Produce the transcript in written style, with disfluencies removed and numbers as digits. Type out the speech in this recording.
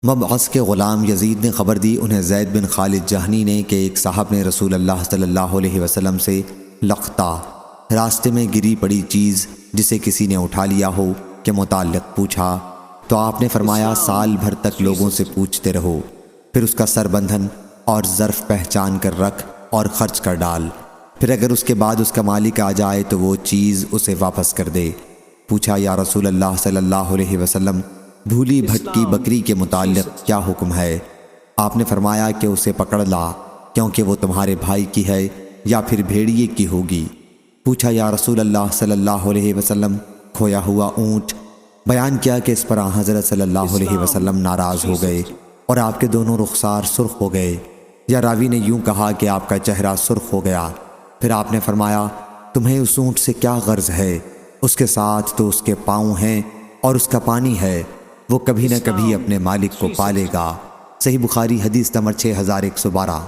مبعث کے غلام یزید نے خبر دی انہیں زید بن خالد جہنی نے کہ ایک صاحب نے رسول اللہ صلی اللہ علیہ وسلم سے لقطہ راستے میں گری پڑی چیز جسے کسی نے اٹھا لیا ہو کے متعلق پوچھا تو آپ نے فرمایا سال بھر تک لوگوں سے پوچھتے رہو، پھر اس کا سر بندھن اور ظرف پہچان کر رکھ اور خرچ کر ڈال، پھر اگر اس کے بعد اس کا مالک آ جائے تو وہ چیز اسے واپس کر دے۔ پوچھا یا رسول اللہ صلی اللہ علیہ وسلم بھولی بھٹکی بکری کے متعلق کیا حکم ہے؟ آپ نے فرمایا کہ اسے پکڑ لا کیونکہ وہ تمہارے بھائی کی ہے یا پھر بھیڑیے کی ہوگی۔ پوچھا یا رسول اللہ صلی اللہ علیہ وسلم کھویا ہوا اونٹ؟ بیان کیا کہ اس پر حضرت صلی اللہ علیہ وسلم ناراض ہو گئے اور آپ کے دونوں رخسار سرخ ہو گئے، یا راوی نے یوں کہا کہ آپ کا چہرہ سرخ ہو گیا۔ پھر آپ نے فرمایا تمہیں اس اونٹ سے کیا غرض ہے؟ اس کے ساتھ تو اس کے پاؤں ہیں اور اس کا پانی ہے، وہ کبھی نہ کبھی اپنے مالک کو پالے گا۔ صحیح بخاری حدیث نمبر 6112۔